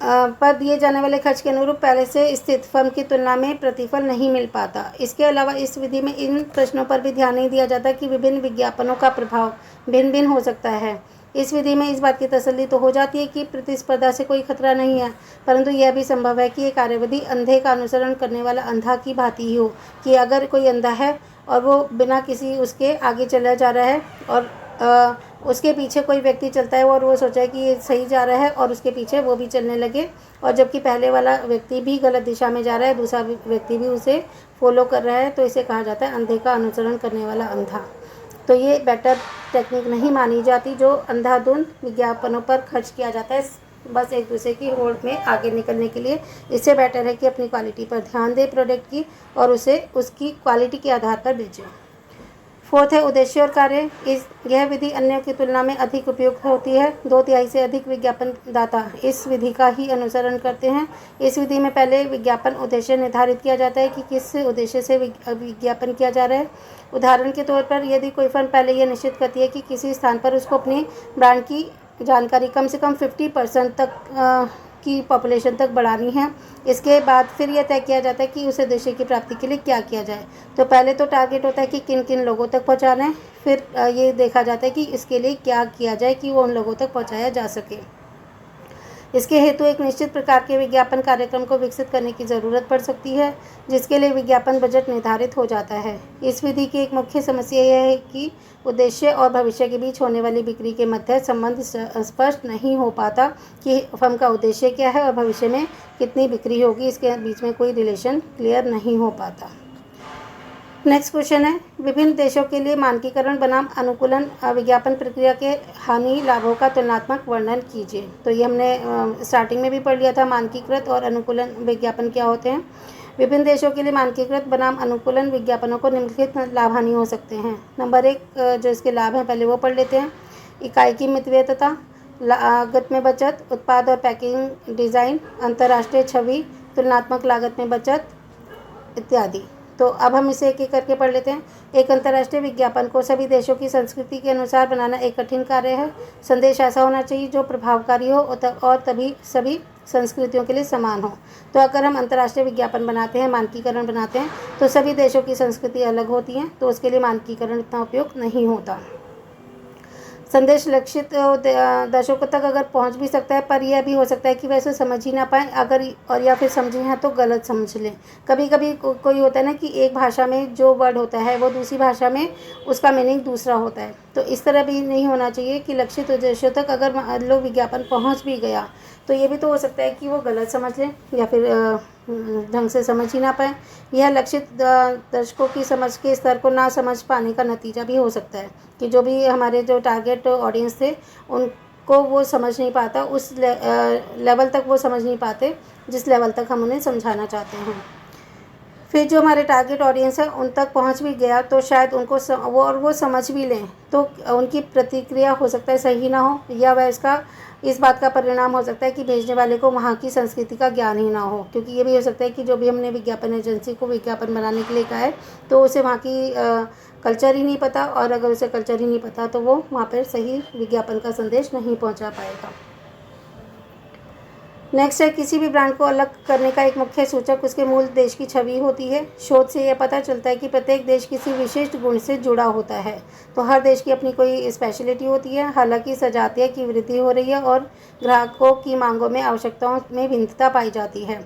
पर दिए जाने वाले खर्च के अनुरूप पहले से स्थित फर्म की तुलना में प्रतिफल नहीं मिल पाता। इसके अलावा इस विधि में इन प्रश्नों पर भी ध्यान नहीं दिया जाता कि विभिन्न विज्ञापनों का प्रभाव भिन्न भिन्न हो सकता है। इस विधि में इस बात की तसल्ली तो हो जाती है कि प्रतिस्पर्धा से कोई खतरा नहीं है, परंतु यह भी संभव है कि ये कार्यविधि अंधे का अनुसरण करने वाला अंधा की भांति ही हो, कि अगर कोई अंधा है और वो बिना किसी उसके आगे चला जा रहा है और उसके पीछे कोई व्यक्ति चलता है और वो सोचा है कि ये सही जा रहा है और उसके पीछे वो भी चलने लगे, और जबकि पहले वाला व्यक्ति भी गलत दिशा में जा रहा है, दूसरा व्यक्ति भी उसे फॉलो कर रहा है, तो इसे कहा जाता है अंधे का अनुसरण करने वाला अंधा। तो ये बेटर टेक्निक नहीं मानी जाती जो अंधाधुंध विज्ञापनों पर खर्च किया जाता है बस एक दूसरे की होड़ में आगे निकलने के लिए। इससे बेटर है कि अपनी क्वालिटी पर ध्यान दें प्रोडक्ट की और उसे उसकी क्वालिटी के आधार पर बेचें। फोर्थ है उद्देश्य और कार्य। यह विधि अन्यों की तुलना में अधिक उपयुक्त होती है। 2/3 से अधिक विज्ञापन दाता इस विधि का ही अनुसरण करते हैं। इस विधि में पहले विज्ञापन उद्देश्य निर्धारित किया जाता है कि किस उद्देश्य से विज्ञापन किया जा रहा है। उदाहरण के तौर पर यदि कोई फर्म पहले यह निश्चित करती है कि किसी स्थान पर उसको अपनी ब्रांड की जानकारी कम से कम 50% तक की पॉपुलेशन तक बढ़ानी है, इसके बाद फिर यह तय किया जाता है कि उस उद्देश्य की प्राप्ति के लिए क्या किया जाए। तो पहले तो टारगेट होता है कि किन किन लोगों तक पहुंचाना है, फिर ये देखा जाता है कि इसके लिए क्या किया जाए कि वो उन लोगों तक पहुंचाया जा सके। इसके हेतु एक निश्चित प्रकार के विज्ञापन कार्यक्रम को विकसित करने की ज़रूरत पड़ सकती है, जिसके लिए विज्ञापन बजट निर्धारित हो जाता है। इस विधि की एक मुख्य समस्या यह है कि उद्देश्य और भविष्य के बीच होने वाली बिक्री के मध्य संबंध स्पष्ट नहीं हो पाता कि फर्म का उद्देश्य क्या है और भविष्य में कितनी बिक्री होगी, इसके बीच में कोई रिलेशन क्लियर नहीं हो पाता। नेक्स्ट क्वेश्चन है, विभिन्न देशों के लिए मानकीकरण बनाम अनुकूलन विज्ञापन प्रक्रिया के हानि लाभों का तुलनात्मक वर्णन कीजिए। तो ये हमने स्टार्टिंग में भी पढ़ लिया था, मानकीकृत और अनुकूलन विज्ञापन क्या होते हैं। विभिन्न देशों के लिए मानकीकृत बनाम अनुकूलन विज्ञापनों को निम्नलिखित लाभ हानि हो सकते हैं। नंबर 1 जो इसके लाभ हैं पहले वो पढ़ लेते हैं। इकाई की मितव्ययिता, लागत में बचत, उत्पाद और पैकिंग डिज़ाइन, अंतर्राष्ट्रीय छवि, तुलनात्मक लागत में बचत इत्यादि। तो अब हम इसे एक एक करके पढ़ लेते हैं। एक अंतर्राष्ट्रीय विज्ञापन को सभी देशों की संस्कृति के अनुसार बनाना एक कठिन कार्य है। संदेश ऐसा होना चाहिए जो प्रभावकारी हो और तभी सभी संस्कृतियों के लिए समान हो। तो अगर हम अंतर्राष्ट्रीय विज्ञापन बनाते हैं, मानकीकरण बनाते हैं, तो सभी देशों की संस्कृति अलग होती हैं, तो उसके लिए मानकीकरण इतना उपयुक्त नहीं होता। संदेश लक्षित दर्शकों तक अगर पहुंच भी सकता है, पर यह भी हो सकता है कि वैसे समझ ही ना पाएँ, अगर और या फिर समझे हैं तो गलत समझ लें। कभी कभी कोई होता है ना कि एक भाषा में जो वर्ड होता है वो दूसरी भाषा में उसका मीनिंग दूसरा होता है, तो इस तरह भी नहीं होना चाहिए कि लक्षित उद्देश्यों तक अगर लोग विज्ञापन पहुँच भी गया तो ये भी तो हो सकता है कि वो गलत समझ लें या फिर ढंग से समझ ही ना पाए। यह लक्षित दर्शकों की समझ के स्तर को ना समझ पाने का नतीजा भी हो सकता है कि जो भी हमारे जो टारगेट ऑडियंस थे उनको वो समझ नहीं पाता, उस लेवल तक वो समझ नहीं पाते जिस लेवल तक हम उन्हें समझाना चाहते हैं। फिर जो हमारे टारगेट ऑडियंस है उन तक पहुंच भी गया तो शायद उनको वो समझ भी लें तो उनकी प्रतिक्रिया हो सकता है सही ना हो, या वह इस बात का परिणाम हो सकता है कि भेजने वाले को वहाँ की संस्कृति का ज्ञान ही ना हो, क्योंकि ये भी हो सकता है कि जो भी हमने विज्ञापन एजेंसी को विज्ञापन बनाने के लिए कहा है तो उसे वहाँ की कल्चर ही नहीं पता, और अगर उसे कल्चर ही नहीं पता तो वो वहाँ पर सही विज्ञापन का संदेश नहीं पहुँचा पाएगा। नेक्स्ट है, किसी भी ब्रांड को अलग करने का एक मुख्य सूचक उसके मूल देश की छवि होती है। शोध से यह पता चलता है कि प्रत्येक देश किसी विशिष्ट गुण से जुड़ा होता है, तो हर देश की अपनी कोई स्पेशलिटी होती है। हालांकि सजातीय की वृद्धि हो रही है और ग्राहकों की मांगों में आवश्यकताओं में भिन्नता पाई जाती है।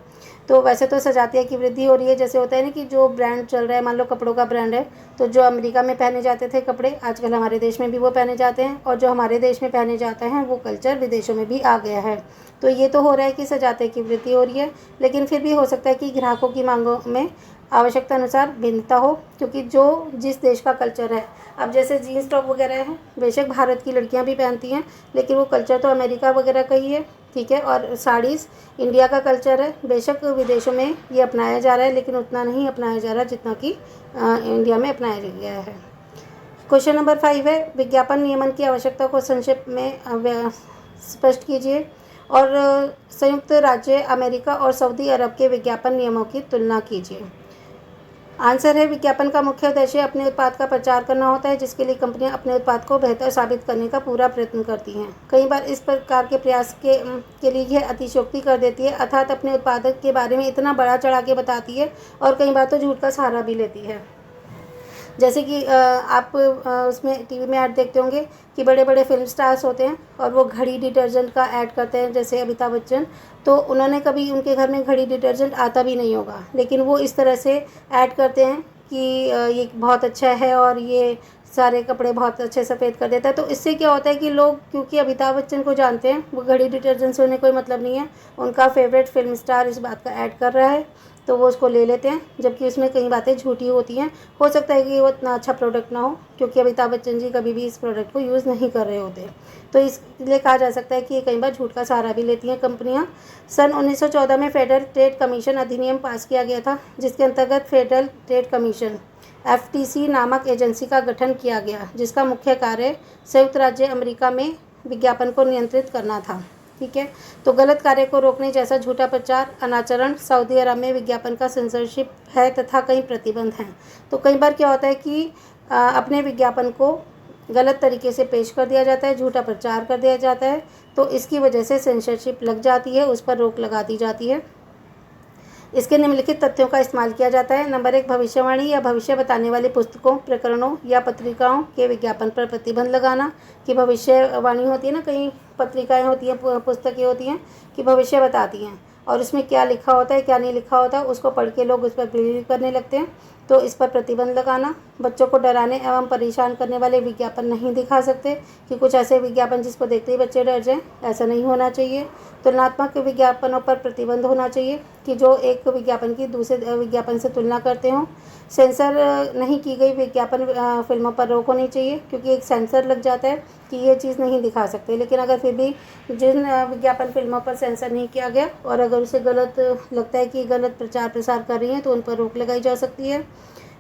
तो वैसे तो सजातीय की वृद्धि हो रही है, जैसे होता है ना कि जो ब्रांड चल रहा है, मान लो कपड़ों का ब्रांड है, तो जो अमेरिका में पहने जाते थे कपड़े आजकल हमारे देश में भी वो पहने जाते हैं, और जो हमारे देश में पहने जाते हैं वो कल्चर विदेशों में भी आ गया है। तो ये तो हो रहा है कि सजातीय की वृद्धि हो रही है, लेकिन फिर भी हो सकता है कि ग्राहकों की मांगों में आवश्यकता अनुसार भिन्नता हो, क्योंकि जो जिस देश का कल्चर है, अब जैसे जीन्स टॉप वगैरह है बेशक भारत की लड़कियां भी पहनती हैं, लेकिन वो कल्चर तो अमेरिका वगैरह का ही है, ठीक है। और साड़ीज़ इंडिया का कल्चर है, बेशक विदेशों में ये अपनाया जा रहा है लेकिन उतना नहीं अपनाया जा रहा जितना कि इंडिया में अपनाया गया है। क्वेश्चन नंबर 5 है, विज्ञापन नियमन की आवश्यकता को संक्षेप में स्पष्ट कीजिए और संयुक्त राज्य अमेरिका और सऊदी अरब के विज्ञापन नियमों की तुलना कीजिए। आंसर है, विज्ञापन का मुख्य उद्देश्य अपने उत्पाद का प्रचार करना होता है, जिसके लिए कंपनियां अपने उत्पाद को बेहतर साबित करने का पूरा प्रयत्न करती हैं। कई बार इस प्रकार के प्रयास के लिए यह अतिशयोक्ति कर देती है, अर्थात अपने उत्पाद के बारे में इतना बड़ा चढ़ा के बताती है और कई बार तो झूठ का सहारा भी लेती है। जैसे कि आप उसमें टीवी में ऐड देखते होंगे कि बड़े बड़े फिल्म स्टार्स होते हैं और वो घड़ी डिटर्जेंट का ऐड करते हैं, जैसे अमिताभ बच्चन। तो उन्होंने कभी उनके घर में घड़ी डिटर्जेंट आता भी नहीं होगा, लेकिन वो इस तरह से ऐड करते हैं कि ये बहुत अच्छा है और ये सारे कपड़े बहुत अच्छे सफ़ेद कर देता है। तो इससे क्या होता है कि लोग, क्योंकि अमिताभ बच्चन को जानते हैं, वो घड़ी डिटर्जेंट से उन्हें कोई मतलब नहीं है, उनका फेवरेट फिल्म स्टार इस बात का ऐड कर रहा है, तो वो उसको ले लेते हैं, जबकि उसमें कई बातें झूठी होती हैं। हो सकता है कि वो इतना अच्छा प्रोडक्ट ना हो, क्योंकि अमिताभ बच्चन जी कभी भी इस प्रोडक्ट को यूज़ नहीं कर रहे होते। तो इसलिए कहा जा सकता है कि कई बार झूठ का सहारा भी लेती हैं कंपनियां। सन 1914 में फेडरल ट्रेड कमीशन अधिनियम पास किया गया था, जिसके अंतर्गत फेडरल ट्रेड कमीशन FTC नामक एजेंसी का गठन किया गया, जिसका मुख्य कार्य संयुक्त राज्य अमेरिका में विज्ञापन को नियंत्रित करना था। ठीक है, तो गलत कार्य को रोकने जैसा झूठा प्रचार, अनाचरण सऊदी अरब में विज्ञापन का सेंसरशिप है तथा कई प्रतिबंध हैं। तो कई बार क्या होता है कि अपने विज्ञापन को गलत तरीके से पेश कर दिया जाता है, झूठा प्रचार कर दिया जाता है, तो इसकी वजह से सेंसरशिप लग जाती है, उस पर रोक लगा दी जाती है। इसके निम्नलिखित तथ्यों का इस्तेमाल किया जाता है। नंबर 1, भविष्यवाणी या भविष्य बताने वाली पुस्तकों, प्रकरणों या पत्रिकाओं के विज्ञापन पर प्रतिबंध लगाना। कि भविष्यवाणी होती है ना, कई पत्रिकाएं होती हैं, पुस्तकें होती हैं कि भविष्य बताती हैं, और उसमें क्या लिखा होता है क्या नहीं लिखा होता, उसको पढ़ के लोग उस पर बिलीव करने लगते हैं, तो इस पर प्रतिबंध लगाना। बच्चों को डराने एवं परेशान करने वाले विज्ञापन नहीं दिखा सकते, कि कुछ ऐसे विज्ञापन जिसको देखते ही बच्चे डर जाएं, ऐसा नहीं होना चाहिए। तुलनात्मक विज्ञापनों पर प्रतिबंध होना चाहिए, कि जो एक विज्ञापन की दूसरे विज्ञापन से तुलना करते हों। सेंसर नहीं की गई विज्ञापन फिल्मों पर रोक होनी चाहिए, क्योंकि एक सेंसर लग जाता है कि ये चीज़ नहीं दिखा सकते, लेकिन अगर फिर भी जिन विज्ञापन फिल्मों पर सेंसर नहीं किया गया और अगर उसे गलत लगता है कि गलत प्रचार प्रसार कर रही हैं, तो उन पर रोक लगाई जा सकती है।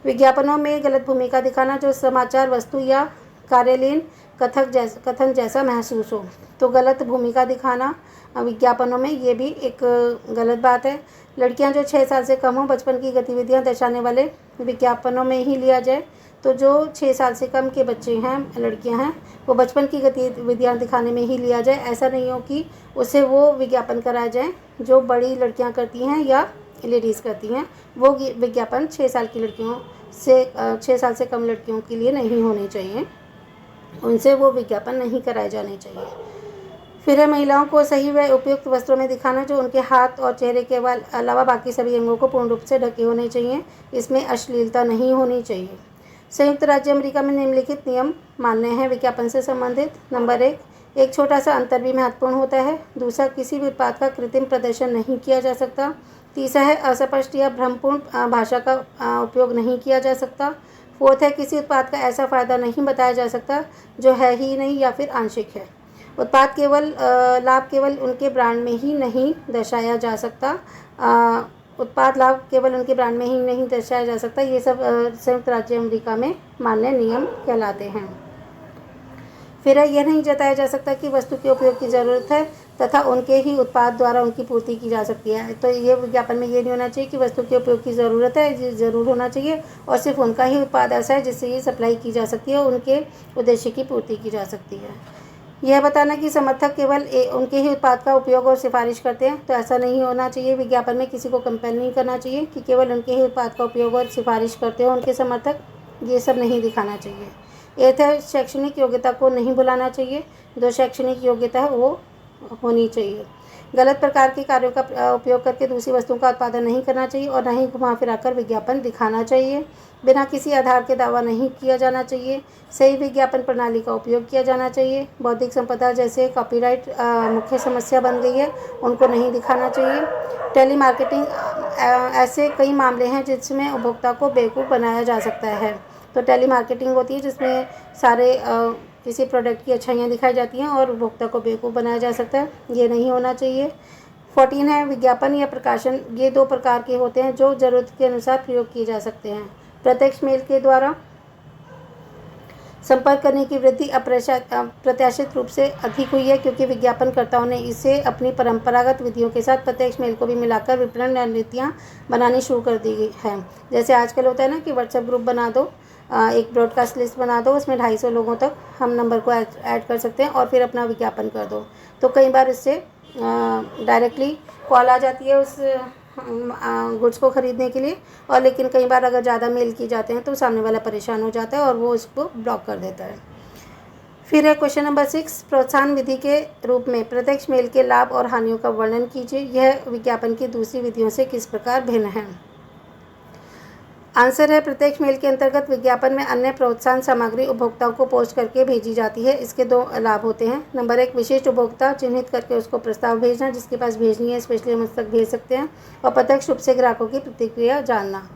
विज्ञापनों में गलत भूमिका दिखाना, जो समाचार वस्तु या कार्यलीन कथन जैसा महसूस हो, तो गलत भूमिका दिखाना विज्ञापनों में, ये भी एक गलत बात है। लड़कियां जो 6 साल से कम हो, बचपन की गतिविधियां दर्शाने वाले विज्ञापनों में ही लिया जाए। तो जो 6 साल से कम के बच्चे हैं, लड़कियां हैं, वो बचपन की गतिविधियां दिखाने में ही लिया जाए। ऐसा नहीं हो कि उससे वो विज्ञापन कराया जाए जो बड़ी लड़कियां करती हैं या लेडीज़ करती हैं। वो विज्ञापन 6 साल की लड़कियों से 6 साल से कम लड़कियों के लिए नहीं होने चाहिए, उनसे वो विज्ञापन नहीं कराए जाने चाहिए। फिर है, महिलाओं को सही व उपयुक्त वस्त्रों में दिखाना, जो उनके हाथ और चेहरे के अलावा बाकी सभी अंगों को पूर्ण रूप से ढके होने चाहिए। इसमें अश्लीलता नहीं होनी चाहिए। संयुक्त राज्य अमेरिका में निम्नलिखित नियम मान्य हैं विज्ञापन से संबंधित। नंबर 1, एक छोटा सा अंतर भी महत्वपूर्ण होता है। दूसरा, किसी भी उत्पाद का कृत्रिम प्रदर्शन नहीं किया जा सकता। तीसरा है, अस्पष्ट या भ्रमपूर्ण भाषा का उपयोग नहीं किया जा सकता। फोर्थ है, किसी उत्पाद का ऐसा फ़ायदा नहीं बताया जा सकता जो है ही नहीं या फिर आंशिक है। उत्पाद लाभ केवल उनके ब्रांड में ही नहीं दर्शाया जा सकता। उत्पाद लाभ केवल उनके ब्रांड में ही नहीं दर्शाया जा सकता। ये सब संयुक्त राज्य अमेरिका में मान्य नियम कहलाते हैं। फिर यह नहीं जताया जा सकता कि वस्तु के उपयोग की ज़रूरत है तथा उनके ही उत्पाद द्वारा उनकी पूर्ति की जा सकती है। तो ये विज्ञापन में ये नहीं होना चाहिए कि वस्तु के उपयोग की ज़रूरत है, ये ज़रूर होना चाहिए, और सिर्फ उनका ही उत्पाद ऐसा है जिससे ये सप्लाई की जा सकती है, उनके उद्देश्य की पूर्ति की जा सकती है। यह बताना कि समर्थक केवल उनके ही उत्पाद का उपयोग और सिफारिश करते हैं, तो ऐसा नहीं होना चाहिए। विज्ञापन में किसी को कंपेल नहीं करना चाहिए कि केवल उनके ही उत्पाद का उपयोग और सिफारिश करते हो उनके समर्थक, ये सब नहीं दिखाना चाहिए। एक है, शैक्षणिक योग्यता को नहीं भुलाना चाहिए। जो शैक्षणिक योग्यता है वो होनी चाहिए। गलत प्रकार के कार्यों का उपयोग करके दूसरी वस्तुओं का उत्पादन नहीं करना चाहिए और न ही घुमा फिरा कर विज्ञापन दिखाना चाहिए। बिना किसी आधार के दावा नहीं किया जाना चाहिए। सही विज्ञापन प्रणाली का उपयोग किया जाना चाहिए। बौद्धिक संपदा जैसे कॉपीराइट मुख्य समस्या बन गई है, उनको नहीं दिखाना चाहिए। टेलीमार्केटिंग ऐसे कई मामले हैं जिसमें उपभोक्ता को बेवकूफ़ बनाया जा सकता है। तो टेलीमार्केटिंग होती है जिसमें सारे किसी प्रोडक्ट की अच्छाइयाँ दिखाई जाती हैं और उपभोक्ता को बेवकूफ़ बनाया जा सकता है, ये नहीं होना चाहिए। 14 है, विज्ञापन या प्रकाशन, ये 2 प्रकार के होते हैं जो ज़रूरत के अनुसार प्रयोग किए जा सकते हैं। प्रत्यक्ष मेल के द्वारा संपर्क करने की वृद्धि अप्रत्याशित रूप से अधिक हुई है क्योंकि विज्ञापनकर्ताओं ने इसे अपनी परंपरागत विधियों के साथ प्रत्यक्ष मेल को भी मिलाकर विपणन रणनीतियाँ बनानी शुरू कर दी गई है। जैसे आजकल होता है ना कि व्हाट्सएप ग्रुप बना दो, एक ब्रॉडकास्ट लिस्ट बना दो, उसमें 250 लोगों तक हम नंबर को ऐड कर सकते हैं और फिर अपना विज्ञापन कर दो। तो कई बार इससे डायरेक्टली कॉल आ जाती है उस गुड्स को ख़रीदने के लिए, और लेकिन कई बार अगर ज़्यादा मेल की जाते हैं तो सामने वाला परेशान हो जाता है और वो उसको ब्लॉक कर देता है। फिर है क्वेश्चन नंबर 6, प्रोत्साहन विधि के रूप में प्रत्यक्ष मेल के लाभ और हानियों का वर्णन कीजिए। यह विज्ञापन की दूसरी विधियों से किस प्रकार भिन्न है? आंसर है, प्रत्यक्ष मेल के अंतर्गत विज्ञापन में अन्य प्रोत्साहन सामग्री उपभोक्ताओं को पोस्ट करके भेजी जाती है। इसके 2 लाभ होते हैं। नंबर 1, विशिष्ट उपभोक्ता चिन्हित करके उसको प्रस्ताव भेजना, जिसके पास भेजनी है स्पेशली हम उस तक भेज सकते हैं। और प्रत्यक्ष रूप से ग्राहकों की प्रतिक्रिया जानना।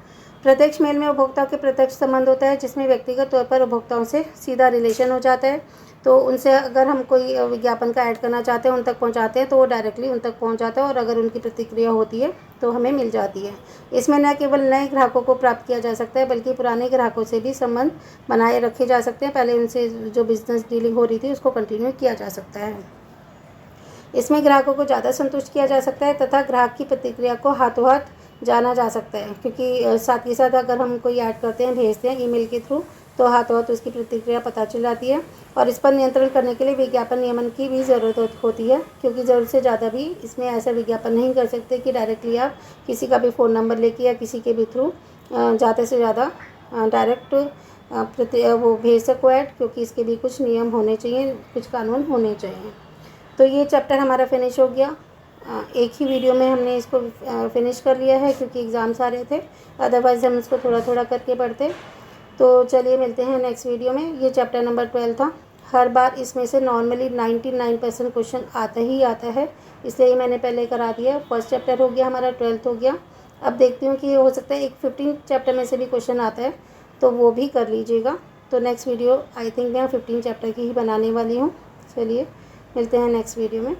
प्रत्यक्ष मेल में उपभोक्ताओं के प्रत्यक्ष संबंध होता है, जिसमें व्यक्तिगत तौर पर उपभोक्ताओं से सीधा रिलेशन हो जाता है। तो उनसे अगर हम कोई विज्ञापन का ऐड करना चाहते हैं, उन तक पहुंचाते हैं, तो वो डायरेक्टली उन तक पहुंच जाता है और अगर उनकी प्रतिक्रिया होती है तो हमें मिल जाती है। इसमें न केवल नए ग्राहकों को प्राप्त किया जा सकता है बल्कि पुराने ग्राहकों से भी संबंध बनाए रखे जा सकते हैं। पहले उनसे जो बिजनेस डीलिंग हो रही थी उसको कंटिन्यू किया जा सकता है। इसमें ग्राहकों को ज़्यादा संतुष्ट किया जा सकता है तथा ग्राहक की प्रतिक्रिया को हाथों हाथ जाना जा सकता है, क्योंकि साथ ही साथ अगर हम कोई ऐड करते हैं, भेजते हैं ईमेल के थ्रू, तो हाथों हाथ उसकी प्रतिक्रिया पता चल जाती है। और इस पर नियंत्रण करने के लिए विज्ञापन नियमन की भी ज़रूरत होती है, क्योंकि ज़रूरत से ज़्यादा भी इसमें ऐसा विज्ञापन नहीं कर सकते कि डायरेक्टली आप किसी का भी फ़ोन नंबर लेके या किसी के भी थ्रू ज़्यादा से ज़्यादा डायरेक्ट वो भेज सको ऐड, क्योंकि इसके भी कुछ नियम होने चाहिए, कुछ कानून होने चाहिए। तो ये चैप्टर हमारा फिनिश हो गया। एक ही वीडियो में हमने इसको फिनिश कर लिया है क्योंकि एग्ज़ाम्स आ रहे थे, अदरवाइज़ हम इसको थोड़ा थोड़ा करके पढ़ते। तो चलिए मिलते हैं नेक्स्ट वीडियो में। ये चैप्टर नंबर 12 था। हर बार इसमें से नॉर्मली 99% क्वेश्चन आता ही आता है, इसलिए मैंने पहले करा दिया। फर्स्ट चैप्टर हो गया हमारा, 12th हो गया। अब देखती हूँ कि हो सकता है एक 15 चैप्टर में से भी क्वेश्चन आता है, तो वो भी कर लीजिएगा। तो नेक्स्ट वीडियो आई थिंक मैं 15 चैप्टर की ही बनाने वाली हूँ। चलिए मिलते हैं नेक्स्ट वीडियो में।